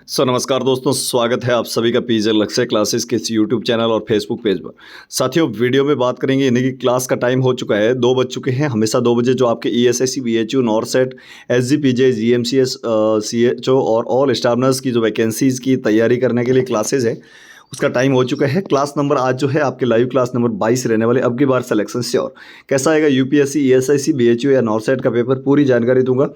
नमस्कार दोस्तों, स्वागत है आप सभी का पीजे लक्ष्य क्लासेस के इस यूट्यूब चैनल और फेसबुक पेज पर। साथियों, वीडियो में बात करेंगे यानी कि क्लास का टाइम हो चुका है, 2 बज चुके हैं। हमेशा 2 बजे जो आपके ESIC, BHU, NORCET, SGPJ, GMCS, CHO और ऑल स्टाफ नर्स की जो वैकेंसीज़ की तैयारी करने के लिए क्लासेज है, उसका टाइम हो चुका है। क्लास नंबर आज जो है आपके लाइव क्लास नंबर 22 रहने वाले। अब की बार सिलेक्शन श्योर। कैसा आएगा यूपीएससी, ईएसआईसी, बीएचयू या नॉरसेट का पेपर, पूरी जानकारी दूंगा।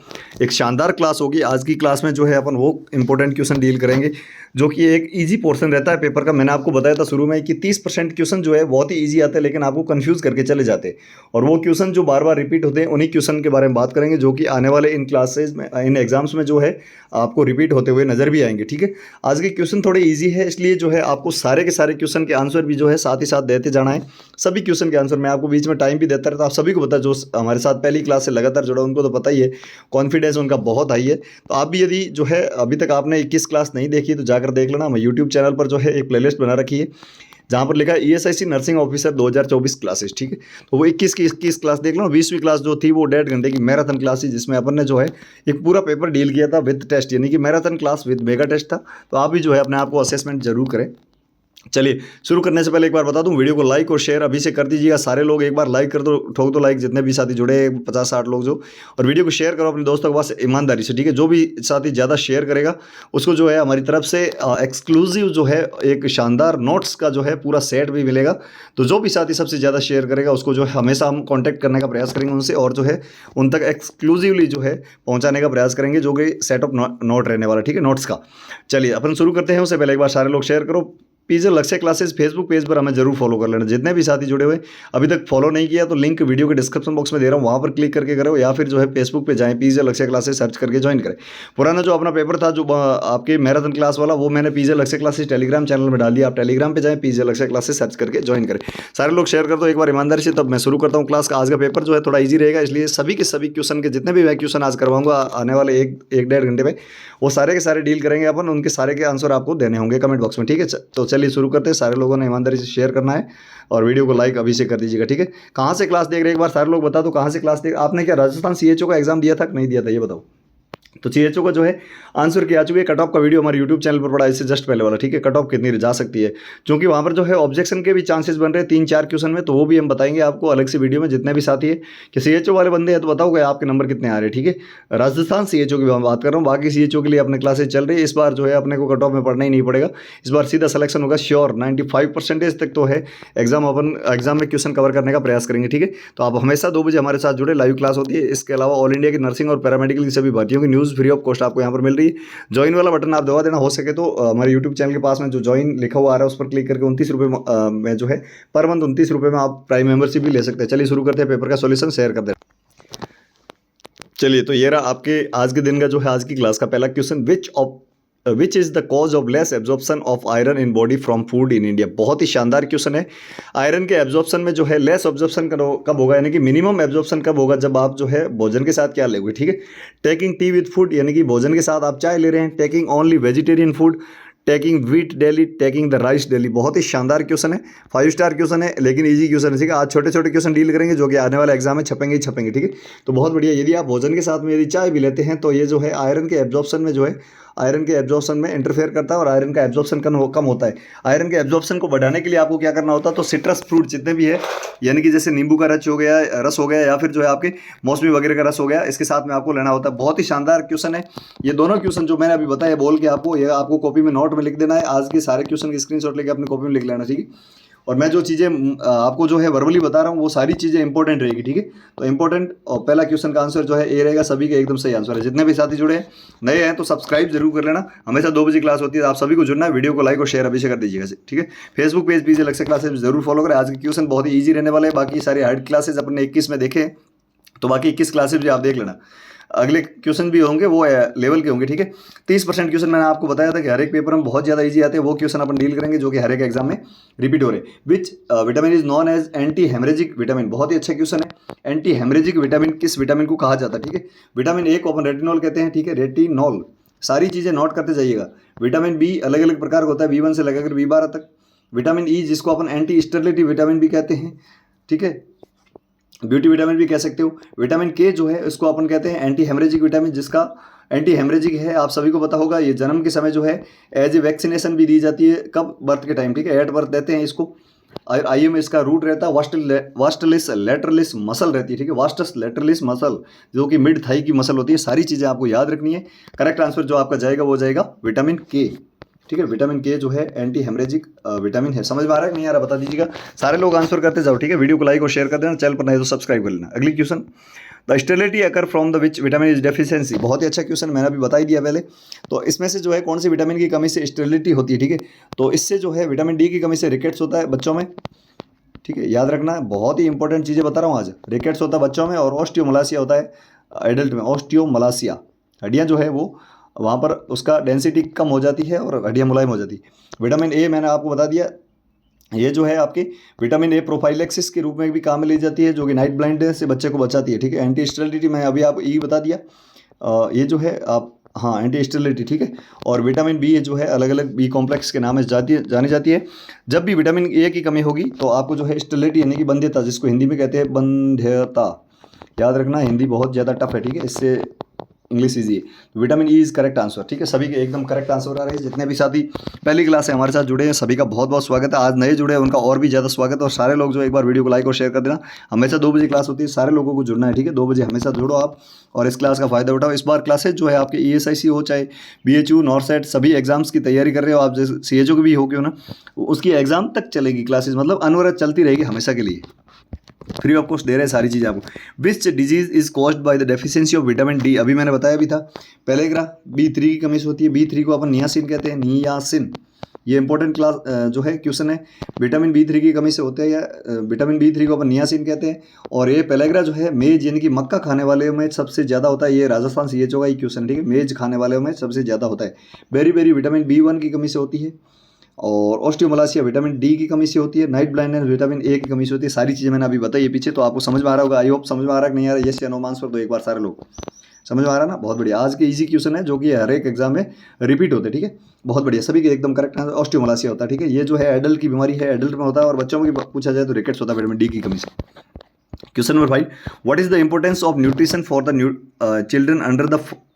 एक शानदार क्लास होगी। आज की क्लास में जो है अपन वो इंपॉर्टेंट क्वेश्चन डील करेंगे जो कि एक इजी पोर्शन रहता है पेपर का। मैंने आपको बताया था शुरू में कि 30% क्वेश्चन जो है बहुत ही इजी आते हैं, लेकिन आपको कंफ्यूज करके चले जाते हैं। और वो क्वेश्चन जो बार बार रिपीट होते हैं, उन्हीं क्वेश्चन के बारे में बात करेंगे जो कि आने वाले इन क्लासेज में, इन एग्जाम्स में जो है आपको रिपीट होते हुए नजर भी आएंगे। ठीक है, आज के क्वेश्चन थोड़े ईजी है, इसलिए जो है आपको सारे के सारे क्वेश्चन के आंसर भी जो है साथ ही साथ देते जाना है। सभी क्वेश्चन के आंसर मैं आपको बीच में टाइम भी देता रहता, आप सभी को पता है। जो हमारे साथ पहली क्लास से लगातार जुड़ा उनको तो पता ही है, कॉन्फिडेंस उनका बहुत हाई है। तो आप भी यदि जो है अभी तक आपने 21 क्लास नहीं देखी तो जाकर देख लेना। मैं यूट्यूब चैनल पर जो है एक प्लेलिस्ट बना रखी है जहाँ पर लिखा है ईएसआईसी नर्सिंग ऑफिसर 2024 क्लासेस। ठीक है, तो वो 21 की 21 क्लास देख लो। 20वीं क्लास जो थी वो 1.5 घंटे की मैराथन क्लास थी, जिसमें अपन ने जो है एक पूरा पेपर डील किया था विद टेस्ट, यानी कि marathon class with mega test था। तो आप भी जो है अपने आप को असेसमेंट जरूर करें। चलिए, शुरू करने से पहले एक बार बता दूं, वीडियो को लाइक और शेयर अभी से कर दीजिएगा। सारे लोग एक बार लाइक कर दो, ठोक दो लाइक, जितने भी साथी जुड़े 50-60 लोग जो। और वीडियो को शेयर करो अपने दोस्तों के पास ईमानदारी से। ठीक है, जो भी साथी ज़्यादा शेयर करेगा उसको जो है हमारी तरफ से एक्सक्लूसिव जो है एक शानदार नोट्स का जो है पूरा सेट भी मिलेगा। तो जो भी साथी सबसे ज़्यादा शेयर करेगा उसको जो है हमेशा हम कॉन्टैक्ट करने का प्रयास करेंगे उनसे, और जो है उन तक एक्सक्लूसिवली जो है पहुँचाने का प्रयास करेंगे, जो कि सेट ऑफ नोट रहने वाला। ठीक है, नोट्स का। चलिए अपन शुरू करते हैं। उससे पहले एक बार सारे लोग शेयर करो। पीजे लक्ष्य क्लासेस फेसबुक पेज पर हमें जरूर फॉलो कर लेना। जितने भी साथी जुड़े हुए अभी तक फॉलो नहीं किया तो लिंक वीडियो के डिस्क्रिप्शन बॉक्स में दे रहा हूँ, वहाँ पर क्लिक करके करो, या फिर जो है फेसबुक पे जाएं, पीजे लक्ष्य क्लासेस सर्च करके ज्वाइन करें। पुराना जो अपना पेपर था जो आपके मैराथन क्लास वाला, वो मैंने पीजे लक्ष्य क्लासेस टेलीग्राम चैनल में डाल दिया। आप टेलीग्राम पे जाएं, पीजे लक्ष्य क्लासेस सर्च करके ज्वाइन करें। सारे लोग शेयर कर दो एक बार ईमानदारी से। तब मैं शुरू करता हूँ क्लास का। आज का पेपर जो है थोड़ा ईजी रहेगा, इसलिए सभी के सभी क्वेश्चन के जितने भी मैं क्वेश्चन आज करवाऊंगा आने वाले एक 1.5 घंटे में, वो सारे के सारे डील करेंगे अपन। उनके सारे के आंसर आपको देने होंगे कमेंट बॉक्स में। ठीक है, तो चलिए शुरू करते हैं। सारे लोगों ने ईमानदारी से शेयर करना है और वीडियो को लाइक अभी से कर दीजिएगा। ठीक है, कहाँ से क्लास देख रहे हैं एक बार सारे लोग बता दो, कहाँ से क्लास देख। आपने क्या राजस्थान सीएचओ का एग्जाम दिया था कि नहीं दिया था, ये बताओ। तो सीएचओ का जो है आंसर किया चुके हैं। कट ऑफ का वीडियो हमारे यूट्यूब चैनल पर पड़ा है, इससे जस्ट पहले वाला। ठीक है, कट ऑफ कितनी जा सकती है, क्योंकि वहाँ पर जो है ऑब्जेक्शन के भी चांसेस बन रहे हैं 3-4 क्वेश्चन में, तो वो भी हम बताएंगे आपको अलग से वीडियो में। जितने भी साथी है कि सीएचओ वाले बंदे हैं तो बताओगे आपके नंबर कितने आ रहे हैं। ठीक है, राजस्थान सीएचओ की मैं बात कर रहा हूँ, बाकी सीएचओ के लिए अपने क्लासेज चल रही है। इस बार जो है अपने को कट ऑफ में पढ़ना ही नहीं पड़ेगा, इस बार सीधा सिलेक्शन होगा श्योर। 95% तक तो है एग्जाम में क्वेश्चन कवर करने का प्रयास करेंगे। ठीक है, तो आप हमेशा 2 बजे हमारे साथ जुड़े, लाइव क्लास होती है। इसके अलावा ऑल इंडिया की नर्सिंग और पैरामेडिकल की सभी भर्तियों की न्यूज़ फ्री ऑफ कॉस्ट आपको यहाँ पर मिल रही है। ज्वाइन वाला बटन आप दबा देना, हो सके तो हमारे यूट्यूब चैनल के पास में जो ज्वाइन लिखा हुआ आ रहा है उस पर क्लिक करके 29 रुपये में जो है पर मंथ 29 रुपये में आप प्राइम मेंबरशिप भी ले सकते हैं। चलिए शुरू करते हैं पेपर का सॉल्यूशन, शेयर कर दें। चलिए, तो ये रहा आपके आज के दिन का जो है आज की क्लास का पहला question. Which is the cause of less absorption of iron in body from food in India. बहुत ही शानदार क्वेश्चन है। आयरन के एब्जॉर्प्शन में जो है लेस एब्जॉर्प्शन कब होगा, यानी कि मिनिमम एब्जॉर्प्शन कब होगा, जब आप जो है भोजन के साथ क्या लेंगे। ठीक है, टेकिंग टी विद फूड, यानी कि भोजन के साथ आप चाय ले रहे हैं। Taking only vegetarian food, taking wheat daily, taking the rice daily. बहुत ही शानदार क्वेश्चन है, 5 स्टार क्वेश्चन है, लेकिन इजी क्वेश्चन है। ठीक है, आज छोटे छोटे क्वेश्चन डील करेंगे जो कि आने वाले एग्जाम में छपेंगे ही छपेंगे। ठीक है, तो बहुत बढ़िया। यदि आप भोजन के साथ में यदि चाय भी लेते हैं तो ये जो है आयरन के एब्जॉर्प्शन में जो है आयरन के एब्जॉर्प्शन में इंटरफेयर करता है और आयरन का एब्जॉर्प्शन कम होता है। आयरन के एब्जॉर्प्शन को बढ़ाने के लिए आपको क्या करना होता है, तो सिट्रस फ्रूट जितने भी है, यानी कि जैसे नींबू का रस हो गया या फिर जो है आपके मौसमी वगैरह का रस हो गया, इसके साथ में आपको लेना होता है। बहुत ही शानदार क्वेश्चन है ये दोनों क्वेश्चन जो मैंने अभी बताया बोल के आपको, ये आपको कॉपी में नोट में लिख देना है। आज के सारे क्वेश्चन की स्क्रीनशॉट लेके अपनी कॉपी में लिख लेना। ठीक है, और मैं जो चीज़ें आपको जो है वर्बली बता रहा हूँ वो सारी चीज़ें इंपॉर्टेंट रहेगी। ठीक है, तो इंपॉर्टेंट और पहला क्वेश्चन का आंसर जो है ए रहेगा। सभी के एकदम सही आंसर है। जितने भी साथी जुड़े हैं नए हैं तो सब्सक्राइब जरूर कर लेना। हमेशा 2 बजे क्लास होती है, आप सभी को जुड़ना है। वीडियो को लाइक और शेयर अभी से कर दीजिएगा। ठीक है, फेसबुक पेज पीजे लक्ष्य क्लासेस जरूर फॉलो करें। आज के क्वेश्चन बहुत ही ईजी रहने वाले हैं। बाकी सारे हार्ड क्लासेज अपने 21 में देखे, तो बाकी 21 क्लासेज भी आप देख लेना। अगले क्वेश्चन भी होंगे वो लेवल के होंगे। ठीक है, 30% क्वेश्चन मैंने आपको बताया था कि हर एक पेपर में बहुत ज़्यादा इजी आते हैं, वो क्वेश्चन अपन डील करेंगे जो कि हर एक एग्जाम में रिपीट हो रहे हैं। Which vitamin is known as anti haemorrhagic vitamin. बहुत ही अच्छा क्वेश्चन है। एंटी हेमरेजिक विटामिन किस विटामिन को कहा जाता है। ठीक है, विटामिन ए को अपन रेटिनॉल कहते हैं। ठीक है, रेटिनॉल। सारी चीज़ें नोट करते जाइएगा। विटामिन बी अलग अलग प्रकार का होता है, B1 से लेकर B12 तक। विटामिन ई जिसको अपन एंटी स्टेरिलिटी विटामिन भी कहते हैं। ठीक है, ब्यूटी विटामिन भी कह सकते हो। विटामिन के जो है इसको अपन कहते हैं एंटी हेमरेजिक विटामिन, जिसका एंटी हेमरेजिक है, आप सभी को पता होगा। ये जन्म के समय जो है एज ए वैक्सीनेशन भी दी जाती है, कब, बर्थ के टाइम, ठीक है, एट बर्थ देते हैं इसको। और आईए में इसका रूट रहता है वास्टलिस लेटरलिस मसल रहती है, ठीक है, वास्टस लेटरलिस मसल जो कि मिड थाई की मसल होती है। सारी चीज़ें आपको याद रखनी है। करेक्ट आंसर जो आपका जाएगा वो जाएगा विटामिन के, ठीक है। विटामिन के जो है एंटी हेमरेजिक विटामिन है। समझ में आ रहा है नहीं आ रहा बता दीजिएगा। सारे लोग आंसर करते जाओ, ठीक है। वीडियो को लाइक और शेयर कर देना, चैनल पर नहीं तो सब्सक्राइब कर लेना। अगली question, the sterility occur from the which vitamin is deficiency. बहुत ही अच्छा क्वेश्चन, मैंने अभी बता ही दिया पहले। तो इसमें से जो है कौन सी विटामिन की कमी से स्टेरिलिटी होती है, ठीक है। तो इससे जो है विटामिन डी की कमी से रिकेट्स होता है बच्चों में, ठीक है, याद रखना। बहुत ही इंपॉर्टेंट चीज़ें बता रहा हूँ आज। रिकेट्स होता है बच्चों में और ऑस्टियोमलासिया होता है एडल्ट में। ऑस्टियोमलासिया, हड्डियाँ जो है वो वहाँ पर उसका डेंसिटी कम हो जाती है और हड्डियाँ मुलायम हो जाती है। विटामिन ए मैंने आपको बता दिया, ये जो है आपकी विटामिन ए प्रोफाइलेक्सिस के रूप में भी काम में ली जाती है, जो कि नाइट ब्लाइंडनेस से बच्चे को बचाती है, ठीक है। एंटी स्टेरिलिटी मैं अभी आप ई बता दिया, ये जो है आप, हाँ, एंटी स्टेरिलिटी, ठीक है। और विटामिन बी जो है अलग अलग बी कॉम्प्लेक्स के नाम से जानी जाती है। जब भी विटामिन ए की कमी होगी तो आपको जो है स्टेरिलिटी यानी कि बंध्यता, जिसको हिंदी में कहते हैं बंध्यता, याद रखना। हिंदी बहुत ज़्यादा टफ है, ठीक है, इससे इंग्लिश ईजी है। तो vitamin E is correct answer, ठीक है। सभी के एकदम करेक्ट आंसर आ रहे हैं। जितने भी साथी पहली क्लास से हमारे साथ जुड़े हैं सभी का बहुत बहुत स्वागत है। आज नए जुड़े हैं उनका और भी ज़्यादा स्वागत है। और सारे लोग जो एक बार वीडियो को लाइक और शेयर कर देना। हमेशा 2 बजे क्लास होती है, सारे लोगों को जुड़ना है, ठीक है। 2 बजे हमेशा जुड़ो आप और इस क्लास का फायदा उठाओ। इस बार क्लासेज जो है आपके ESIC हो चाहे BHU नॉरसेट सभी एग्जाम्स की तैयारी कर रहे हो आप, जैसे CHO की भी हो क्यों ना, उसकी एग्जाम तक चलेगी क्लासेज, मतलब अनवरत चलती रहेगी हमेशा के लिए। फ्री ऑफ कॉस्ट दे रहे हैं सारी चीज़ें आपको। Which disease is caused by the deficiency of vitamin D, अभी मैंने बताया भी था। पैलेग्रा B3 की कमी से होती है। B3 को अपन नियासिन कहते हैं, नियासिन। ये इंपॉर्टेंट क्लास जो है क्वेश्चन है। विटामिन B3 की कमी से होते हैं या विटामिन B3 को अपन नियासिन कहते हैं। और ये पैलेग्रा जो है मेज यानी कि मक्का खाने वाले में सबसे ज़्यादा होता है। ये राजस्थान CHO का ही क्वेश्चन, ठीक है। मेज खाने वाले में सबसे ज़्यादा होता है। बेरी बेरी विटामिन B1 की कमी से होती है। और ऑस्टियोमलासिया विटामिन डी की कमी से होती है। नाइट ब्लाइंडनेस विटामिन ए की कमी से होती है। सारी चीज़ें मैंने अभी बताई है पीछे, तो आपको समझ में आ रहा होगा। आई होप समझ में आ रहा है कि नहीं आ रहा है। यस या नो आंसर दो एक बार सारे लोग। समझ में आ रहा है ना, बहुत बढ़िया। आज के इजी क्वेश्चन है जो कि हर एक एग्जाम में रिपीट होते हैं, ठीक है। बहुत बढ़िया, सभी के एकदम करेक्ट आंसर। ऑस्टियोमलासिया होता है, ठीक है। ये जो है एडल्ट की बीमारी है, एडल्ट में होता है। और बच्चों में पूछा जाए तो रिकेट्स होता है विटामिन डी की कमी से। Question number 5, what is the importance of nutrition for the children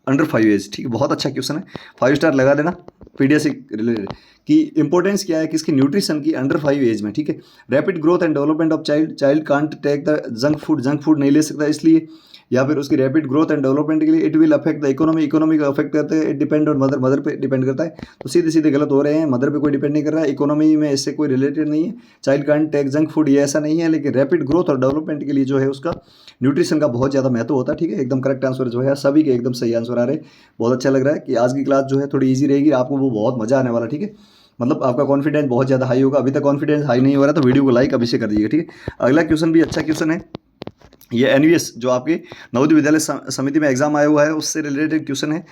under 5 age, ठीक है। बहुत अच्छा क्वेश्चन है, 5 स्टार लगा देना। पीडीएस से रिलेटेड कि इंपॉर्टेंस क्या है किसकी, न्यूट्रिशन की अंडर 5 एज में, ठीक है। Rapid growth and development of child can't take the junk food नहीं ले सकता इसलिए, या फिर उसकी रैपिड ग्रोथ एंड डेवलपमेंट के लिए। It will affect the economy को अफेक्ट करते हैं। इट डिपेंड ऑन मदर पे डिपेंड करता है। तो सीधे सीधे गलत हो रहे हैं, मदर पे कोई डिपेंड नहीं कर रहा है, इकोनॉमी में इससे कोई रिलेटेड नहीं है। Child can't take junk food ये ऐसा नहीं है, लेकिन रैपिड ग्रोथ और डेवलपमेंट के लिए जो है उसका न्यूट्रिशन का बहुत ज़्यादा महत्व होता है, ठीक है। एकदम करेक्ट आंसर जो है, सभी के एकदम सही आंसर आ रहे हैं। बहुत अच्छा लग रहा है कि आज की क्लास जो है थोड़ी ईजी रहेगी, आपको वो बहुत मजा आने वाला, ठीक है। मतलब आपका कॉन्फिडेंस बहुत ज़्यादा हाई होगा। अभी तक कॉन्फिडेंस हाई नहीं हो रहा तो वीडियो को लाइक अभी से कर दीजिएगा, ठीक है। अगला क्वेश्चन भी अच्छा क्वेश्चन है। ये NVS जो आपके नवोदय विद्यालय समिति में एग्जाम आया हुआ है उससे रिलेटेड क्वेश्चन है।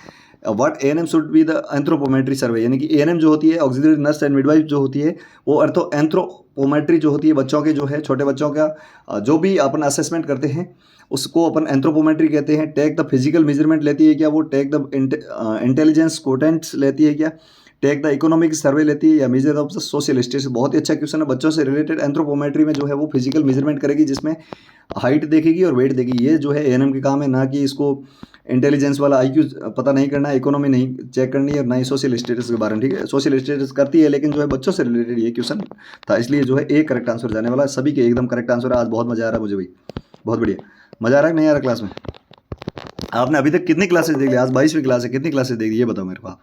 What ANM should be the anthropometry survey, यानी कि ANM जो होती है ऑक्सिलरी नर्स एंड मिडवाइफ जो होती है वो एंथ्रोपोमेट्री जो होती है बच्चों के जो है छोटे बच्चों का जो भी अपन असेसमेंट करते हैं उसको अपन एंथ्रोपोमेट्री कहते हैं। टेक द फिजिकल मेजरमेंट लेती है क्या वो, टेक द इंटेलिजेंस कोटेंट्स लेती है क्या, टेक द इकोनॉमिक सर्वे लेती है, या measure of the social status. बहुत ही अच्छा क्वेश्चन है बच्चों से रिलेटेड। एंथ्रोपोमेट्री में जो है वो फिजिकल मेजरमेंट करेगी जिसमें हाइट देखेगी और वेट देखेगी। ये जो है ANM के काम है, ना कि इसको इंटेलिजेंस वाला IQ पता नहीं करना है, इकोनॉमी नहीं चेक करनी है, और ना ही सोशल स्टेटस के बारे में, ठीक है। सोशल स्टेटस करती है लेकिन जो है बच्चों से रिलेटेड ये क्वेश्चन था, इसलिए जो है एक करेक्ट आंसर जाने वाला है। सभी के एकदम करेक्ट आंसर है। आज बहुत मजा आ रहा है मुझे भाई, बहुत बढ़िया। मजा आ रहा है कि नहीं आ रहा क्लास में? आपने अभी तक कितनी क्लासेज देख ली? आज 22वीं क्लास है, कितनी क्लासेज देख ली ये बताओ मेरे को आप।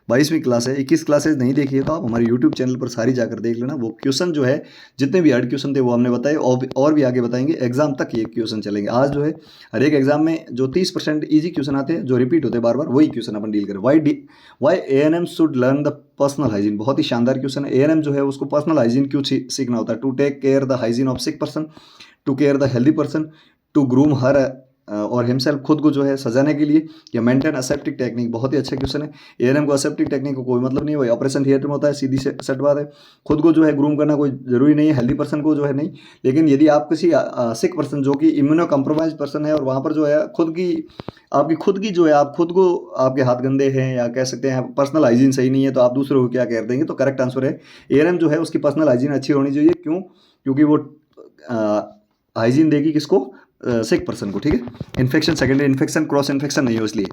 22वीं क्लास है, 21 क्लासेज नहीं देखी है तो आप हमारे यूट्यूब चैनल पर सारी जाकर देख लेना। वो क्वेश्चन जो है जितने भी हार्ड क्वेश्चन थे वो हमने बताए और भी आगे बताएंगे। एग्जाम तक ये क्वेश्चन चलेंगे। आज जो है हर एक एग्जाम में जो 30% ईजी क्वेश्चन आते हैं जो रिपीट होते हैं बार बार, वही क्वेश्चन अपन डील करें। Why ANM should learn the personal hygiene, बहुत ही शानदार क्वेश्चन है। ANM जो है उसको पर्सनल हाइजीन क्यों सीखना होता है? To take care the hygiene of sick person, to care the healthy person, to groom her और हिमसेल्फ, खुद को जो है सजाने के लिए, या मेंटेन असेप्टिक टेक्निक। बहुत ही अच्छा क्वेश्चन है। ANM को असेप्टिक टेक्निक को कोई मतलब नहीं है, वही ऑपरेशन थिएटर में होता है, सीधी से सट बात है। खुद को जो है ग्रूम करना कोई जरूरी नहीं है, हेल्दी पर्सन को जो है नहीं। लेकिन यदि आप किसी सिक पर्सन जो कि इम्यूनो कम्प्रोमाइज पर्सन है और वहाँ पर जो है आपकी खुद की जो है आप खुद को आपके हाथ गंदे हैं या कह सकते हैं पर्सनल हाइजीन सही नहीं है तो आप दूसरों को क्या कह देंगे? तो करेक्ट आंसर है ANM जो है उसकी पर्सनल हाइजीन अच्छी होनी चाहिए। क्यों? क्योंकि वो हाइजीन देगी किसको? सिक पर्सन को, ठीक है। Infection secondary infection cross infection नहीं हो इसलिए।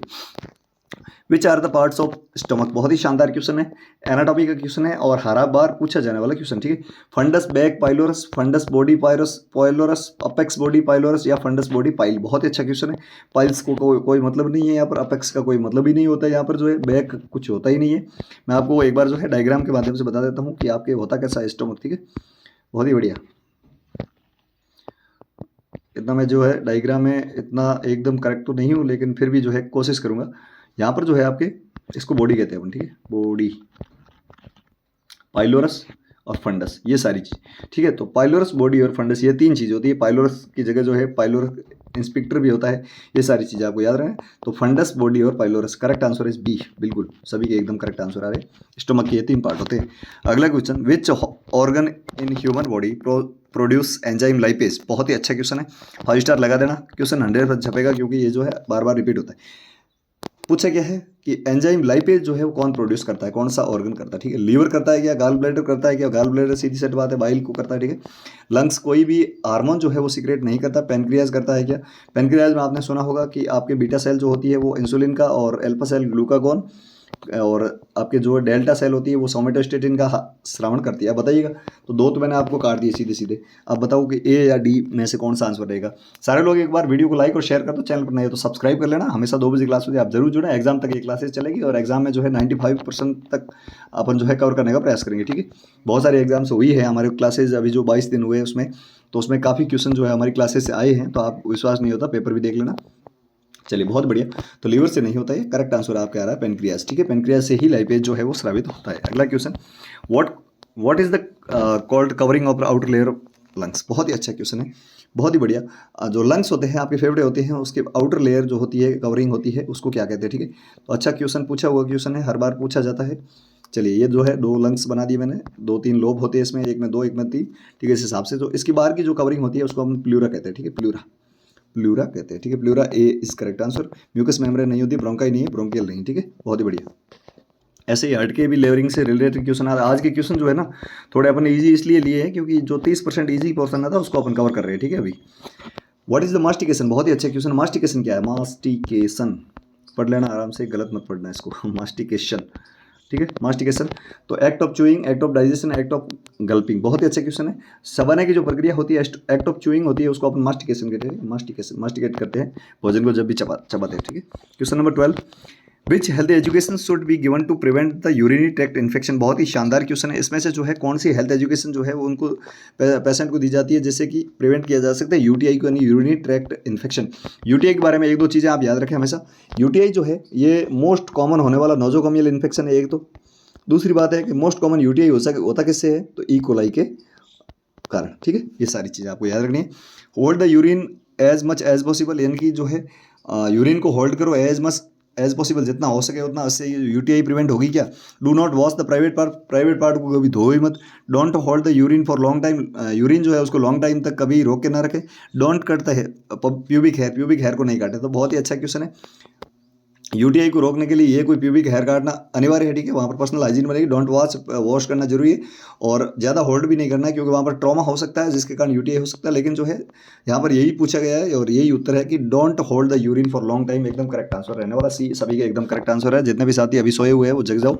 Which are the parts of stomach, बहुत ही शानदार क्वेश्चन है, एनाटॉमी का क्वेश्चन है और हर बार पूछा जाने वाला क्वेश्चन, ठीक है। Fundus back pylorus, fundus body pylorus, pylorus apex body pylorus या फंडस बॉडी पाइल, बहुत ही अच्छा क्वेश्चन है। पाइल्स को कोई मतलब नहीं है यहाँ पर, अपेक्स का कोई मतलब ही नहीं होता है यहाँ पर, जो है बैक कुछ होता ही नहीं है। मैं आपको एक बार जो है डायग्राम के माध्यम से बता देता हूँ कि आपके होता कैसा है स्टमक, ठीक है। बहुत ही बढ़िया। इतना मैं जो है डायग्राम में इतना एकदम करेक्ट तो नहीं हूँ, लेकिन फिर भी जो है कोशिश करूँगा। यहाँ पर जो है आपके, इसको बॉडी कहते हैं अपन, ठीक है, बॉडी, पाइलोरस और फंडस, ये सारी चीज़, ठीक है। तो पाइलोरस, बॉडी और फंडस, ये तीन चीज़ होती है। पाइलोरस की जगह जो है पाइलोरस इंस्पेक्टर भी होता है, ये सारी चीज़ें आपको याद रखें। तो फंडस, बॉडी और pylorus, correct answer is B, बिल्कुल सभी के एकदम करेक्ट आंसर आ रहे हैं। स्टमक के ये तीन पार्ट होते हैं। अगला question, which organ in human body produce enzyme lipase, बहुत ही अच्छा क्वेश्चन है, 5 स्टार लगा देना, क्वेश्चन 100% छपेगा क्योंकि ये जो है बार बार रिपीट होता है। पूछा क्या है कि एंजाइम लाइपेज जो है वो कौन प्रोड्यूस करता है, कौन सा ऑर्गन करता है, ठीक है। लीवर करता है क्या, गाल ब्लैडर करता है क्या, गाल ब्लैडर सीधी सेट बात है, बाइल को करता है, ठीक है। लंग्स कोई भी हार्मोन जो है वो सीक्रेट नहीं करता। पेनक्रियाज करता है क्या, पेनक्रियाज में आपने सुना होगा कि आपके बीटा सेल जो होती है वो इंसुलिन का, और अल्फा सेल ग्लूकागॉन, और आपके जो डेल्टा सेल होती है वो सोमेटोस्टेटिन का श्रवण करती है। अब बताइएगा, तो दो तो मैंने आपको काट दिए सीधे सीधे। अब बताओ कि ए या डी में से कौन सा आंसर रहेगा। सारे लोग एक बार वीडियो को लाइक और शेयर कर दो, चैनल पर नहीं है तो सब्सक्राइब कर लेना। हमेशा 2 बजे क्लास होती है, आप जरूर जुड़े, एग्जाम तक ये क्लासेस चलेगी और एग्जाम में जो है 95% तक अपन जो है कवर करने का प्रयास करेंगे, ठीक है। बहुत सारे एग्जाम्स हुई है हमारे क्लासेज, अभी जो 22 दिन हुए उसमें, तो उसमें काफ़ी क्वेश्चन जो है हमारी क्लासेस से आए हैं, तो आप विश्वास नहीं होता पेपर भी देख लेना। चलिए बहुत बढ़िया। तो लीवर से नहीं होता है, करेक्ट आंसर आपका आ रहा है पेनक्रियाज, ठीक है। पेनक्रियाज से ही लाइपेज जो है वो स्रावित होता है। अगला question, what is the called covering of outer layer of lungs, बहुत ही अच्छा क्वेश्चन है, बहुत ही बढ़िया। जो लंग्स होते हैं आपके फेफड़े होते हैं, उसके आउटर लेयर जो होती है, कवरिंग होती है, उसको क्या कहते हैं, ठीक है। तो अच्छा क्वेश्चन पूछा हुआ क्वेश्चन है, हर बार पूछा जाता है। चलिए ये जो है 2 लंग्स बना दिए मैंने, 2-3 लोब होते हैं इसमें, एक में 2 एक में 3, ठीक है। इस हिसाब से जो इसकी बाहर की जो कवरिंग होती है उसको हम प्लूरा कहते हैं, ठीक है, प्लूरा, प्लूरा कहते हैं, ठीक है। Pleura A is correct answer. Mucous membrane नहीं होती, ब्रोंकाई नहीं है, ब्रोंकियल नहीं, ठीक है, बहुत ही बढ़िया। ऐसे ही हट के भी लेवरिंग से रिलेटेड क्वेश्चन आ रहा है। आज के क्वेश्चन जो है ना थोड़े अपन इजी इसलिए लिए हैं क्योंकि जो 30% इजी पोर्सन था उसको अपन कवर कर रहे हैं, ठीक है। अभी व्हाट इज द मास्टिकेशन, बहुत ही अच्छा क्वेश्चन। मास्टिकेशन क्या है, मास्टिकेशन पढ़ लेना आराम से, गलत मत पढ़ना इसको मास्टिकेशन, ठीक है। मास्टिकेशन तो act of chewing, act of digestion, act of गल्पिंग, बहुत ही अच्छा क्वेश्चन है। चबाने की जो प्रक्रिया होती है एक्ट ऑफ चूइंग होती है, उसको अपन मास्टिकेशन कहते हैं, मास्टिकेशन, मास्टिकेट करते हैं भोजन को जब भी चबाते हैं, ठीक है। Question number 12, which health education should be given to prevent the urinary tract infection, बहुत ही शानदार क्वेश्चन है। इसमें से जो है कौन सी हेल्थ एजुकेशन जो है वो उनको पेशेंट को दी जाती है जिससे कि प्रिवेंट किया जा सकता है यूटीआई को, यानी यूरिनरी ट्रैक्ट इन्फेक्शन। यूटीआई के बारे में 1-2 चीज़ें आप याद रखें हमेशा। यूटीआई जो है ये मोस्ट कॉमन होने वाला नोजोकोमियल इन्फेक्शन है एक तो। दूसरी बात है कि मोस्ट कॉमन यूटीआई होता किससे है, तो ई कोलाई के कारण, ठीक है। ये सारी चीज़ें आपको याद रखनी है। Hold the urine as much as possible, यानी कि जो है यूरिन को होल्ड करो एज मच एज पॉसिबल, जितना हो सके उतना, उससे यूटीआई प्रिवेंट होगी क्या। Do not wash the private part को कभी धो ही मत। Don't hold the urine for long time, urine जो है उसको लॉन्ग टाइम तक कभी रोक के ना रखे। Don't cut the pubic hair को नहीं काटे। तो बहुत ही अच्छा क्वेश्चन है। यूटीआई को रोकने के लिए ये कोई प्यूबिक हेयर काटना अनिवार्य है, ठीक है। वहाँ पर पर्सनल हाइजीन बनेगी। डोंट वॉश करना जरूरी है और ज़्यादा होल्ड भी नहीं करना है क्योंकि वहाँ पर ट्रॉमा हो सकता है जिसके कारण यूटीआई हो सकता है। लेकिन जो है यहाँ पर यही पूछा गया है और यही उत्तर है कि don't hold the urine for long time, एकदम करेक्ट आंसर रहने वाला सी, सभी का एकदम करेक्ट आंसर है। जितने भी साथी अभी सोए हुए हैं वो जग जाओ,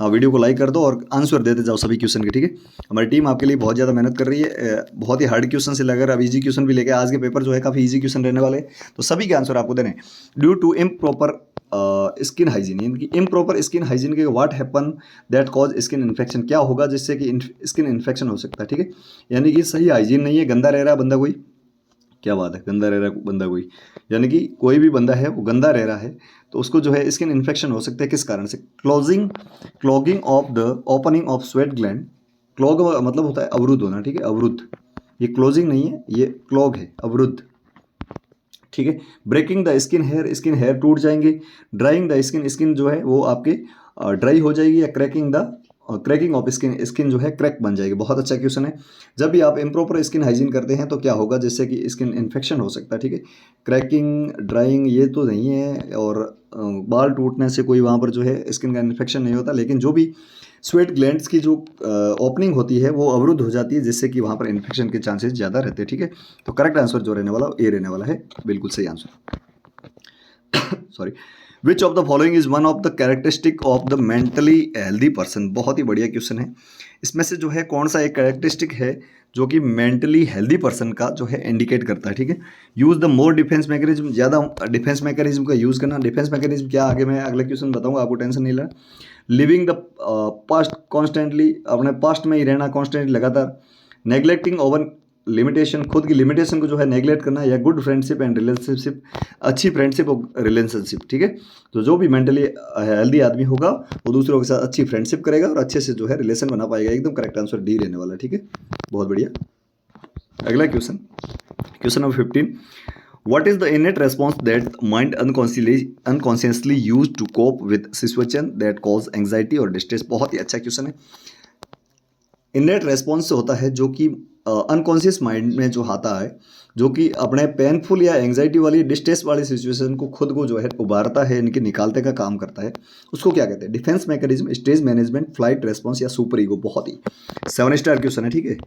वीडियो को लाइक कर दो और आंसर देते जाओ सभी क्वेश्चन के, ठीक है। हमारी टीम आपके लिए बहुत ज़्यादा मेहनत कर रही है, बहुत ही हार्ड क्वेश्चन से लेकर अब इजी क्वेश्चन भी लेकर आज के पेपर जो है काफ़ी इजी क्वेश्चन रहने वाले, तो सभी के आंसर आपको देने। Due to improper skin hygiene, यानी कि इम्प्रॉपर स्किन हाइजीन के what happen that cause skin infection, क्या होगा जिससे कि स्किन इन्फेक्शन हो सकता है, ठीक है। यानी कि सही हाइजीन नहीं है, गंदा रह रहा है बंदा कोई, क्या बात है, गंदा रह रहा है बंदा कोई, यानी कि कोई भी बंदा है वो गंदा रह रहा है तो उसको जो है स्किन इन्फेक्शन हो सकता है। किस कारण से, clogging of the opening of sweat gland. Clog मतलब होता है अवरुद्ध होना, ठीक है, अवरुद्ध, ये क्लोजिंग नहीं है, ये क्लॉग है, अवरुद्ध, ठीक है। ब्रेकिंग द स्किन हेयर टूट जाएंगे। ड्राइंग द स्किन जो है वो आपके ड्राई हो जाएगी, या क्रैकिंग ऑफ स्किन जो है क्रैक बन जाएगी। बहुत अच्छा क्वेश्चन है। जब भी आप इम्प्रॉपर स्किन हाइजीन करते हैं तो क्या होगा जिससे कि स्किन इन्फेक्शन हो सकता है, ठीक है। क्रैकिंग, ड्राइंग ये तो नहीं है, और बाल टूटने से कोई वहाँ पर जो है स्किन का इन्फेक्शन नहीं होता, लेकिन जो भी स्वेट ग्लैंड्स की जो ओपनिंग होती है वो अवरुद्ध हो जाती है जिससे कि वहाँ पर इन्फेक्शन के चांसेस ज़्यादा रहते हैं, ठीक है। तो करेक्ट आंसर जो रहने वाला ए रहने वाला है, बिल्कुल सही answer. Sorry. Which of the following is one of the characteristic of the mentally healthy person. बहुत ही बढ़िया क्वेश्चन है। इसमें से जो है कौन सा एक कैरेक्टरिस्टिक है जो कि मेंटली हेल्दी पर्सन का जो है इंडिकेट करता है, ठीक है। Use the more defence mechanism, ज़्यादा डिफेंस मैकेनिज्म का यूज़ करना। डिफेंस मैकेनिज्म क्या, आगे मैं अगले क्वेश्चन बताऊंगा, आपको टेंशन नहीं लेना। लिविंग द पास्ट कॉन्स्टेंटली, अपने पास्ट में ही रहना कॉन्स्टेंटली लगातार। नेग्लेक्टिंग ओवर लिमिटेशन, खुद की लिमिटेशन को जो है नेग्लेक्ट करना। या गुड फ्रेंडशिप एंड रिलेशनशिप, अच्छी फ्रेंडशिप और रिलेशनशिप, ठीक है। तो जो भी मेंटली हेल्दी आदमी होगा वो दूसरों के साथ अच्छी फ्रेंडशिप करेगा और अच्छे से जो है रिलेशन बना पाएगा। एकदम करेक्ट आंसर डी रहने वाला, ठीक है। बहुत बढ़िया। अगला question, question number 15, what is the innate response that mind unconsciously use to cope with situation that cause anxiety और डिस्ट्रेस। बहुत ही अच्छा क्वेश्चन है। इनेट रेस्पॉन्स होता है जो कि अनकॉन्शियस माइंड में जो आता है, जो कि अपने पेनफुल या एंग्जाइटी वाली डिस्ट्रेस वाली सिचुएशन को खुद को जो है उबारता है, इनके निकालने का काम करता है। उसको क्या कहते हैं? Defence mechanism, stress management, flight response या सुपर ईगो। बहुत ही 7 स्टार क्वेश्चन है, ठीक है।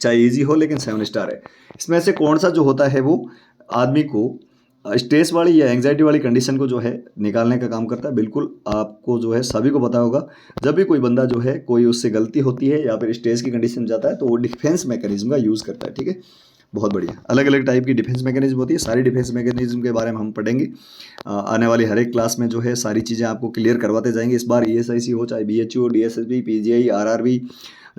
चाहे इजी हो लेकिन 7 स्टार है। इसमें से कौन सा जो होता है वो आदमी को स्ट्रेस वाली या एंग्जाइटी वाली कंडीशन को जो है निकालने का काम करता है? बिल्कुल आपको जो है सभी को पता होगा, जब भी कोई बंदा जो है कोई उससे गलती होती है या फिर स्ट्रेस की कंडीशन में जाता है तो वो डिफेंस मैकेनिज्म का यूज़ करता है, ठीक है। बहुत बढ़िया। अलग अलग टाइप की डिफेंस मैकेनिज्म होती है, सारी डिफेंस मैकेनिज्म के बारे में हम पढ़ेंगे आने वाली हर एक क्लास में। जो है सारी चीज़ें आपको क्लियर करवाते जाएंगे। इस बार ESIC हो, चाहे BHU, DSSB, PGI, RRB,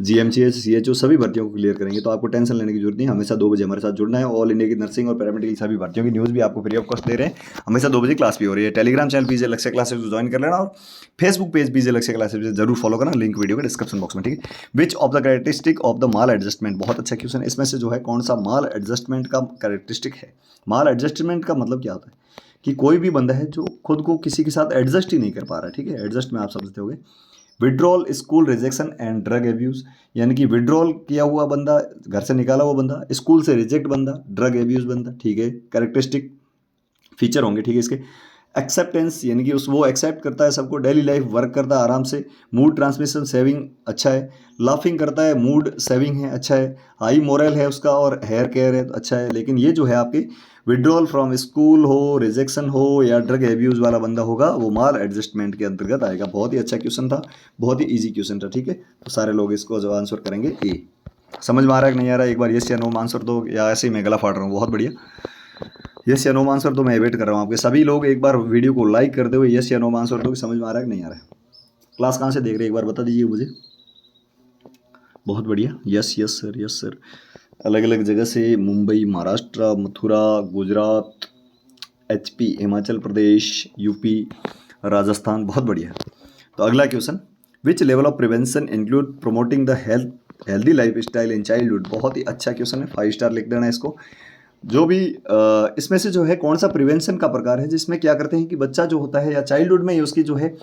GMCH, CHO, सभी भर्तियों को क्लियर करेंगे। तो आपको टेंशन लेने की जरूरत नहीं, हमेशा 2 बजे हमारे साथ जुड़ना है। ऑल इंडिया की नर्सिंग और पैरामेडिकल सभी भर्तियों की न्यूज़ भी आपको फ्री ऑफ कॉस्ट दे रहे हैं। हमेशा 2 बजे क्लास भी हो रही है। टेलीग्राम चैनल PJ लक्ष्य क्लासेस को ज्वाइन कर लेना और फेसबुक पेज PJ लक्ष्य क्लासेस जरूर फॉलो करना, लिंक वीडियो के डिस्क्रिप्शन बॉक्स में, ठीक है। Which of the characteristic of the mall adjustment. बहुत अच्छा क्वेश्चन है। इसमें से जो है कौन सा माल एडजस्टमेंट का कैरेक्टरिस्टिक है? माल एडजस्टमेंट का मतलब क्या होता है कि कोई भी बंदा है जो खुद को किसी के साथ एडजस्ट ही नहीं कर पा रहा है, ठीक है। एडजस्ट में आप समझते होगे। Withdrawal, school rejection and drug abuse, यानी कि विड्रॉल किया हुआ बंदा, घर से निकाला हुआ बंदा, स्कूल से रिजेक्ट बंदा, ड्रग एब्यूज़ बंदा, ठीक है। कैरेक्टरिस्टिक फीचर होंगे, ठीक है इसके। एक्सेप्टेंस, यानी कि उस वो एक्सेप्ट करता है सबको, डेली लाइफ वर्क करता है आराम से, मूड ट्रांसमिशन सेविंग अच्छा है, लाफिंग करता है, मूड सेविंग है अच्छा है, हाई मोरल है उसका और हेयर केयर है तो अच्छा है। लेकिन ये जो है आपके विड्रॉल फ्रॉम स्कूल हो, रिजेक्शन हो या ड्रग एब्यूज़ वाला बंदा होगा वो माल एडजस्टमेंट के अंतर्गत आएगा। बहुत ही अच्छा क्वेश्चन था, बहुत ही ईजी क्वेश्चन था, ठीक है। तो सारे लोग इसको जो आंसर करेंगे ए। समझ में आ रहा है कि नहीं आ रहा है? एक बार यस या नो में आंसर दो, या ऐसे ही मैं गला फाड़ रहा हूँ। बहुत बढ़िया। यस या नो में आंसर दो, मैं वेट कर रहा हूँ आपके सभी लोग। एक बार वीडियो को लाइक करते हुए यस या नो में आंसर दो कि समझ में आ रहा है कि नहीं आ रहा है। क्लास कहाँ से देख रहे हैं एक बार बता दीजिए मुझे। बहुत बढ़िया, yes yes sir, yes sir. अलग अलग जगह से, मुंबई, महाराष्ट्र, मथुरा, गुजरात, HP, हिमाचल प्रदेश, UP, राजस्थान। बहुत बढ़िया। तो अगला question, which level of prevention include promoting the healthy life style in childhood. बहुत ही अच्छा क्वेश्चन है, 5 स्टार लिख देना इसको। जो भी इसमें से जो है कौन सा प्रिवेंशन का प्रकार है जिसमें क्या करते हैं कि बच्चा जो होता है या चाइल्डहुड में ही उसकी जो है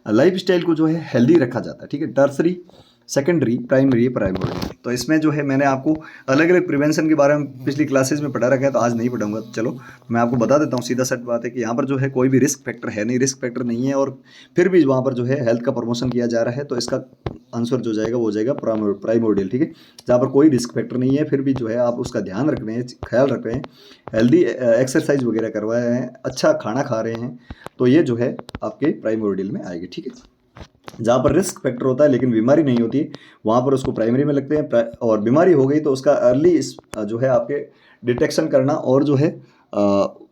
लाइफ स्टाइल को जो है हेल्दी रखा जाता है, ठीक है। Tertiary, secondary, primary, primary. तो इसमें जो है मैंने आपको अलग अलग प्रिवेंशन के बारे में पिछली क्लासेस में पढ़ा रखा है, तो आज नहीं पढ़ाऊंगा। चलो मैं आपको बता देता हूँ, सीधा सट बात है कि यहाँ पर जो है कोई भी रिस्क फैक्टर है नहीं, रिस्क फैक्टर नहीं है, और फिर भी वहाँ पर जो है हेल्थ का प्रमोशन किया जा रहा है। तो इसका आंसर जो जाएगा वो हो जाएगा प्राइमोर्डियल, ठीक है। जहाँ पर कोई रिस्क फैक्टर नहीं है फिर भी जो है आप उसका ध्यान रख रहे हैं, ख्याल रख रहे हैं, हेल्दी एक्सरसाइज वगैरह करवाए हैं, अच्छा खाना खा रहे हैं, तो ये जो है आपके प्राइमोर्डियल में आएगी, ठीक है। जहाँ पर रिस्क फैक्टर होता है लेकिन बीमारी नहीं होती वहाँ पर उसको प्राइमरी में लगते हैं, और बीमारी हो गई तो उसका अर्ली जो है आपके डिटेक्शन करना और जो है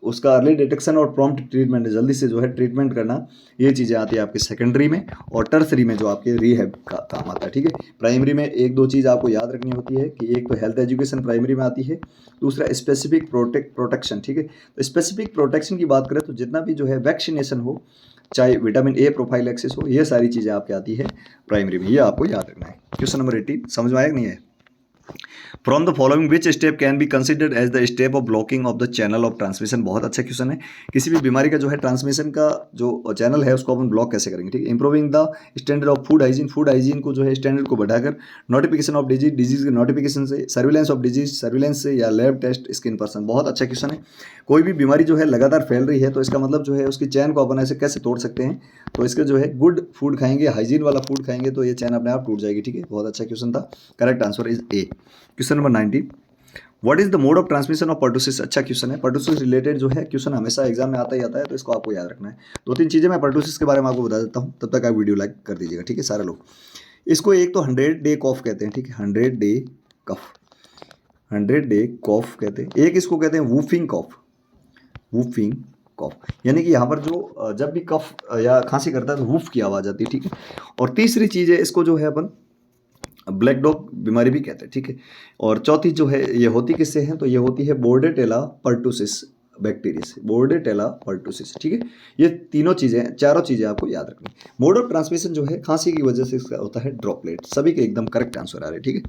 उसका अर्ली डिटेक्शन और प्रॉम्प्ट ट्रीटमेंट, जल्दी से जो है ट्रीटमेंट करना, ये चीज़ें आती है आपके सेकेंडरी में। और टर्सरी में जो आपके रिहैब का काम आता है, ठीक है। प्राइमरी में 1-2 चीज़ आपको याद रखनी होती है कि एक तो हेल्थ एजुकेशन प्राइमरी में आती है, दूसरा स्पेसिफिक प्रोटेक्शन, ठीक है। तो स्पेसिफिक प्रोटेक्शन की बात करें तो जितना भी जो है वैक्सीनेशन हो, चाहे विटामिन A प्रोफाइलैक्सिस हो, ये सारी चीज़ें आपके आती है प्राइमरी में, ये आपको याद रखना है। क्वेश्चन नंबर 18 समझ में आया कि नहीं है? From the following which step can be considered as the step of blocking of the channel of transmission. बहुत अच्छा क्वेश्चन है। किसी भी बीमारी का जो है ट्रांसमिशन का जो चैनल है उसको अपन ब्लॉक कैसे करेंगे, ठीक है। Improving the standard of food hygiene, food hygiene को जो है स्टैंडर्ड को बढ़ाकर, नोटिफिकेशन ऑफ डिजीज, डिजीज के नोटिफिकेशन से, सर्विलेंस ऑफ डिजीज, सर्विलेंस से, या लैब टेस्ट स्किन पर्सन। बहुत अच्छा क्वेश्चन है। कोई भी बीमारी जो है लगातार फैल रही है तो इसका मतलब जो है उसकी चैन को अपन ऐसे कैसे तोड़ सकते हैं, तो इसका जो है गुड फूड खाएंगे, हाइजीन वाला फूड खाएंगे तो ये चैन अपने आप टूट जाएगी, ठीक है। बहुत अच्छा क्वेश्चन था। Correct answer is a. Question number 19, what is the mode of transmission of pertussis? अच्छा क्वेश्चन है, पर्टुसिस रिलेटेड जो है क्वेश्चन हमेशा एग्जाम में आता ही आता है, तो इसको आपको याद रखना है। दो तीन चीज़ें मैं पर्टुसिस के बारे में आपको बता देता हूँ, तब तक आप वीडियो लाइक कर दीजिएगा, ठीक है सारे लोग। इसको एक तो 100 डे कॉफ कहते हैं, ठीक है, 100 डे कफ, 100 डे कॉफ कहते हैं। एक इसको कहते हैं वूफिंग कॉफ, वूफिंग कॉफ, यानी कि यहाँ पर जो जब भी कफ या खांसी करता है तो वूफ की आवाज़ आती है, ठीक है। और तीसरी चीज़ है, इसको जो है अपन ब्लैक डॉग बीमारी भी कहते हैं, ठीक है। और चौथी जो है ये होती किससे है, तो ये होती है बोर्डेटेला पर्टुसिस बैक्टीरिया से, बोर्डेटेला पर्टुसिस, ठीक है। ये तीनों चीज़ें, चारों चीज़ें आपको याद रखनी। मोड ऑफ ट्रांसमिशन जो है खांसी की वजह से इसका होता है ड्रॉपलेट। सभी के एकदम करेक्ट आंसर आ रहे हैं, ठीक है।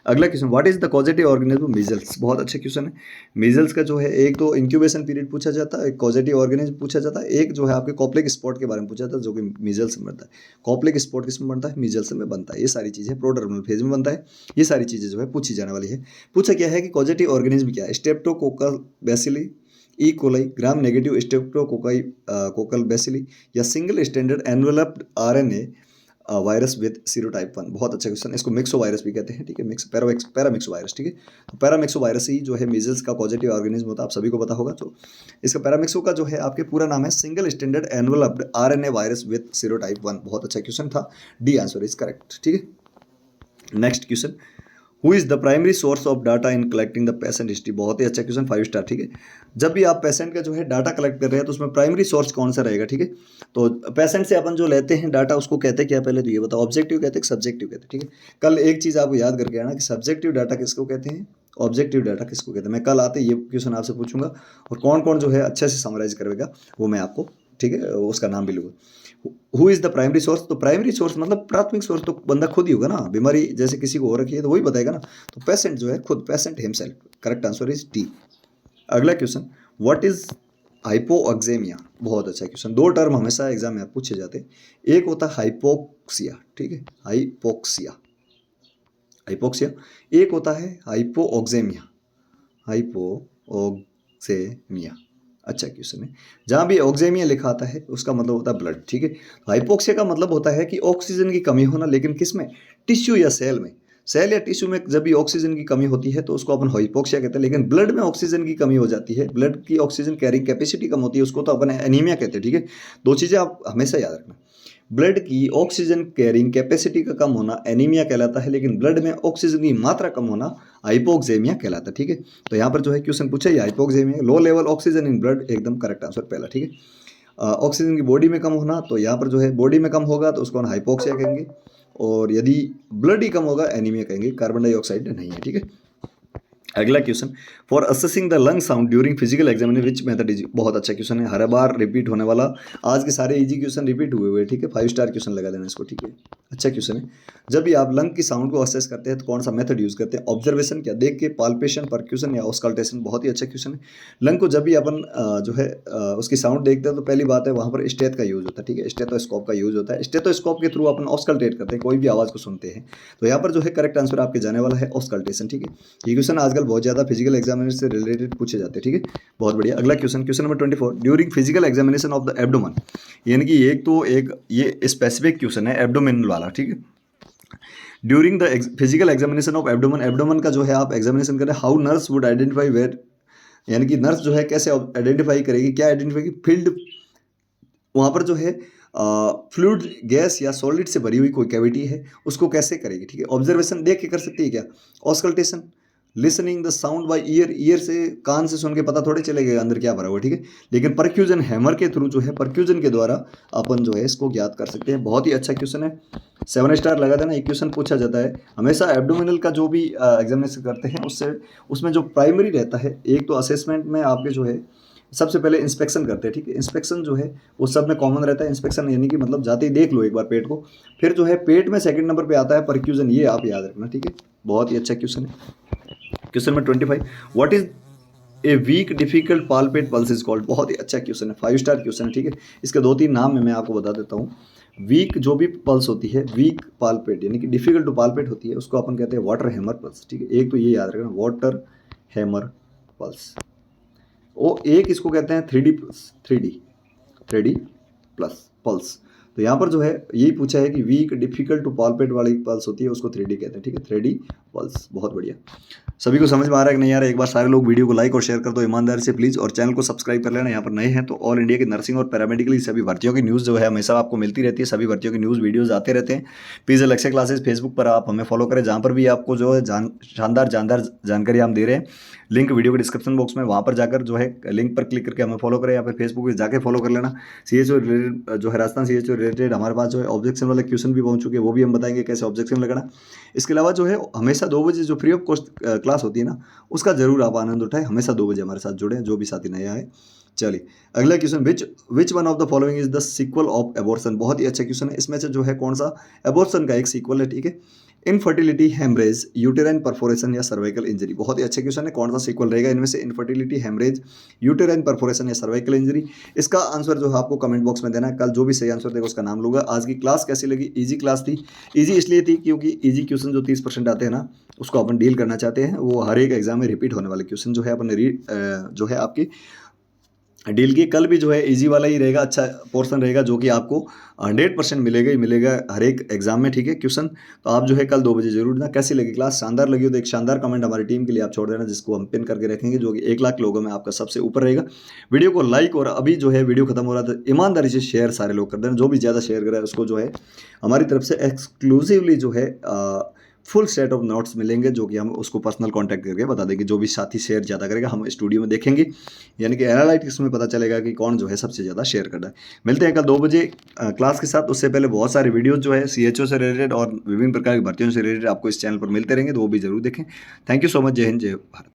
अगला question, what is the causative organism measles? बहुत अच्छा क्वेश्चन है। मीजल्स का जो है एक तो इंक्यूबेशन पीरियड पूछा जाता है, एक कॉजेटिव ऑर्गेनिज्म पूछा जाता है, एक जो है आपके कॉप्लिक स्पॉट के बारे में पूछा जाता है जो कि मीजल्स में बनता है। कॉप्लिक स्पॉट किस में बनता है? मीजल्स में बनता है। ये सारी चीज़ें प्रोडर्मल फेज में बनता है। ये सारी चीज़ें जो है पूछी जाने वाली है। पूछा क्या है कि कॉजेटिव ऑर्गेनिज्म क्या है? Streptococcal bacilli, E coli, gram negative streptococci coccal bacilli, या single standard enveloped RNA virus with serotype 1। बहुत अच्छा क्वेश्चन। इसको मिक्सो वायरस भी कहते हैं, ठीक है, पैरामिक्सो वायरस, ठीक है। तो पैरामिक्सो वायरस ही जो है मीजल्स का पॉजिटिव ऑर्गेनिज्म होता है, आप सभी को पता होगा। तो इसका पैरामिक्सो का जो है आपके पूरा नाम है single standard enveloped RNA virus with serotype 1। बहुत अच्छा क्वेश्चन था, डी आंसर इज करेक्ट, ठीक है। Next question, who is the primary source of data in collecting the patient history? बहुत ही अच्छा क्वेश्चन, 5 स्टार, ठीक है। जब भी आप पेशेंट का जो है डाटा कलेक्ट कर रहे हैं तो उसमें प्राइमरी सोर्स कौन सा रहेगा, ठीक है। तो पेशेंट से अपन जो लेते हैं डाटा उसको कहते हैं क्या, पहले तो ये बताओ, ऑब्जेक्टिव कहते हैं, सब्जेक्टिव कहते हैं, ठीक है। कल एक चीज़ आपको याद करके आना कि सब्जेक्टिव डाटा किसको कहते हैं, ऑब्जेक्टिव डाटा किसको कहते हैं। मैं कल आते ये क्वेश्चन आपसे पूछूंगा, और कौन कौन जो है अच्छे से समराइज करेगा वो मैं आपको, ठीक है, उसका नाम भी लूँगा। Who is the primary source? तो प्राइमरी सोर्स मतलब प्राथमिक सोर्स तो बंदा खुद ही होगा ना। बीमारी जैसे किसी को हो रखी है तो वही बताएगा ना। तो पेशेंट जो है खुद, patient himself. Correct answer is D. अगला क्वेश्चन, व्हाट इज हाइपोक्सेमिया? बहुत अच्छा क्वेश्चन। दो टर्म हमेशा एग्जाम में पूछे जाते हैं। एक होता है हाइपोक्सिया, ठीक है, हाइपोक्सिया, हाइपोक्सिया। एक होता है हाइपोक्सेमिया, हाइपोक्सेमिया। अच्छा क्वेश्चन है। जहाँ भी ऑक्सेमिया लिखा आता है उसका मतलब होता है ब्लड, ठीक है। हाइपोक्सिया का मतलब होता है कि ऑक्सीजन की कमी होना, लेकिन किस में? टिश्यू या सेल में। सेल या टिश्यू में जब भी ऑक्सीजन की कमी होती है तो उसको अपन हाइपोक्सिया कहते हैं। लेकिन ब्लड में ऑक्सीजन की कमी हो जाती है, ब्लड की ऑक्सीजन कैरिंग कैपेसिटी कम होती है, उसको तो अपन एनीमिया कहते हैं, ठीक है। दो चीज़ें आप हमेशा याद रखना। ब्लड की ऑक्सीजन कैरिंग कैपेसिटी का कम होना एनीमिया कहलाता है, लेकिन ब्लड में ऑक्सीजन की मात्रा कम होना हाइपोक्सेमिया कहलाता है, ठीक है। तो यहाँ पर जो है क्वेश्चन पूछा ये hypoxaemia, low level oxygen in blood, एकदम करेक्ट आंसर पहला, ठीक है। ऑक्सीजन की बॉडी में कम होना, तो यहाँ पर जो है बॉडी में कम होगा तो उसको हम हाइपोक्सिया कहेंगे, और यदि ब्लड ही कम होगा एनीमिया कहेंगे, कार्बन डाइऑक्साइड नहीं है, ठीक है। अगला question, for assessing the lung sound during physical examination which method is? बहुत अच्छा क्वेश्चन है, हर बार रिपीट होने वाला। आज के सारे इजी क्वेश्चन रिपीट हुए हुए, ठीक है। 5 स्टार क्वेश्चन लगा देना इसको, ठीक है। अच्छा क्वेश्चन है। जब भी आप लंग की साउंड को असेस करते हैं तो कौन सा मेथड यूज करते हैं? ऑब्जर्वेशन, क्या देख के, पाल्पेशन, परक्यूशन, या ऑस्कल्टेशन? बहुत ही अच्छा क्वेश्चन है। लंग को जब भी अपन जो है उसकी साउंड देखते हैं तो पहली बात है वहाँ पर स्टेथ का यूज होता है, ठीक है, स्टेथोस्कोप का यूज होता है। स्टेथोस्कोप के थ्रू अपन ऑस्कल्टेट करते हैं, कोई भी आवाज़ को सुनते हैं। तो यहाँ पर जो है करेक्ट आंसर आपके जाने वाला है ऑस्कल्टेशन, ठीक है। ये क्वेश्चन आजकल बहुत ज़्यादा फिजिकल एग्जामिनेशन से रिलेटेड पूछे जाते हैं, ठीक है। बहुत बढ़िया। अगला question, question number 24, during physical examination of the abdomen, यानी कि एक ये स्पेसिफिक क्वेश्चन है एब्डोमेन वाला, ठीक है। During the physical examination of abdomen, abdomen का जो है आप एग्जामिनेशन करें, how nurse would identify where, यानी कि नर्स जो है कैसे आइडेंटिफाई करेगी, क्या आइडेंटिफाई की? फील्ड, वहाँ पर जो है फ्लूइड, गैस या सॉलिड से भरी हुई कोई कैविटी है, उसको कैसे करेगी, ठीक है। ऑब्जर्वेशन देख के कर सकती है क्या? Auscultation, listening the sound by year, year से, कान से सुन के पता थोड़े चलेगा अंदर क्या भरा हुआ, ठीक है। लेकिन परक्यूजन, हैमर के थ्रू जो है, परक्यूजन के द्वारा अपन जो है इसको ज्ञात कर सकते हैं। बहुत ही अच्छा क्वेश्चन है, 7 स्टार लगा देना। एक क्वेश्चन पूछा जाता है हमेशा एब्डोमिनल का जो भी एग्जामिनेशन करते हैं उससे, उसमें जो प्राइमरी रहता है, एक तो असेसमेंट में आपके जो है सबसे पहले इंस्पेक्शन करते हैं, ठीक है। इंस्पेक्शन जो है वो सब में कॉमन रहता है। इंस्पेक्शन यानी कि मतलब जाते ही देख लो एक बार पेट को। फिर जो है पेट में सेकंड नंबर पे आता है परक्यूजन, ये आप याद रखना, ठीक है। बहुत ही अच्छा क्वेश्चन है। Question number 25, what is a weak difficult palpate pulse is called? बहुत ही अच्छा क्वेश्चन है, 5 स्टार क्वेश्चन है, ठीक है। इसके 2-3 नाम है, मैं आपको बता देता हूँ। वीक जो भी पल्स होती है, वीक पाल्पेट यानी कि डिफिकल्ट टू पाल्पेट होती है, उसको अपन कहते हैं वाटर हैमर पल्स, ठीक है। एक तो ये याद रखना, वाटर हैमर पल्स। वो एक इसको कहते हैं 3D plus, 3D plus pulse. तो यहाँ पर जो है यही पूछा है कि वीक डिफिकल्ट टू पालपेट वाली पल्स होती है उसको 3D कहते हैं, ठीक है, 3D पल्स। बहुत बढ़िया। सभी को समझ में आ रहा है कि नहीं आ रहा है? एक बार सारे लोग वीडियो को लाइक और शेयर कर दो ईमानदारी से प्लीज़, और चैनल को सब्सक्राइब कर लेना। यहाँ पर नए हैं तो ऑल इंडिया की नर्सिंग और पैरामेडिकल सभी भर्तियों की न्यूज़ जो है हमेशा आपको मिलती रहती है। सभी भर्तियों की न्यूज़ वीडियोज़ आते रहते हैं। पीजे लक्ष्य क्लासेस फेसबुक पर आप हमें फॉलो करें, जहाँ पर भी आपको जो है शानदार जानकारी हम दे रहे हैं। लिंक वीडियो के डिस्क्रिप्शन बॉक्स में, वहाँ पर जाकर जो है लिंक पर क्लिक करके हमें फॉलो करें, या फिर फेसबुक पे जाके फॉलो कर लेना। CHO रिलेटेड जो है राजस्थान CHO रिलेटेड हमारे पास जो है ऑब्जेक्शन वाले क्वेश्चन भी पहुंच चुके हैं, वो भी हम बताएंगे कैसे ऑब्जेक्शन लगाना। इसके अलावा जो है हमेशा 2 बजे जो फ्री ऑफ कॉस्ट क्लास होती है ना, उसका जरूर आप आनंद उठाएं। हमेशा 2 बजे हमारे साथ जुड़े, जो भी साथी नया है। चलिए अगला question, which one of the following is the sequel of abortion. बहुत ही अच्छा क्वेश्चन है। इसमें से जो है कौन सा एबॉर्शन का एक सीक्वल है, ठीक है। इनफर्टिलिटी, हेमरेज, यूटेराइन परफोरेशन या सर्वाइकल इंजरी। बहुत ही अच्छा क्वेश्चन है, कौन सा सीक्वल रहेगा इनमें से? इनफर्टिलिटी, हेमरेज, यूटेराइन परफोरेशन या सर्वाइकल इंजरी। इसका आंसर जो है आपको कमेंट बॉक्स में देना है। कल जो भी सही आंसर देगा उसका नाम लूंगा। आज की क्लास कैसी लगी? इजी क्लास थी। इजी इसलिए थी क्योंकि इजी क्वेश्चन जो 30% आते हैं ना, उसको अपन डील करना चाहते हैं। वो हर एक एग्जाम में रिपीट होने वाले क्वेश्चन जो है अपन जो है आपकी डील की। कल भी जो है इजी वाला ही रहेगा, अच्छा पोर्शन रहेगा, जो कि आपको 100% मिलेगा ही मिलेगा हर एक एग्जाम में, ठीक है, क्वेश्चन। तो आप जो है कल 2 बजे जरूर ना। कैसी लगी क्लास? शानदार लगी हो तो एक शानदार कमेंट हमारी टीम के लिए आप छोड़ देना, जिसको हम पिन करके रखेंगे, जो कि 1 लाख लोगों में आपका सबसे ऊपर रहेगा। वीडियो को लाइक, और अभी जो है वीडियो खत्म हो रहा था, ईमानदारी से शेयर सारे लोग कर देना। जो भी ज़्यादा शेयर करे उसको जो है हमारी तरफ से एक्सक्लूसिवली जो है फुल सेट ऑफ नोट्स मिलेंगे, जो कि हम उसको पर्सनल कांटेक्ट करके बता देंगे। जो भी साथी शेयर ज़्यादा करेगा हम स्टूडियो में देखेंगे, यानी कि एनालिटिक्स में पता चलेगा कि कौन जो है सबसे ज़्यादा शेयर कर रहा है। मिलते हैं कल 2 बजे क्लास के साथ। उससे पहले बहुत सारे वीडियोज जो है CHO से रिलेटेड और विभिन्न प्रकार की भर्तियों से रिलेटेड आपको इस चैनल पर मिलते रहेंगे, तो वो भी जरूर देखें। Thank you so much. जय हिंद, जय भारत।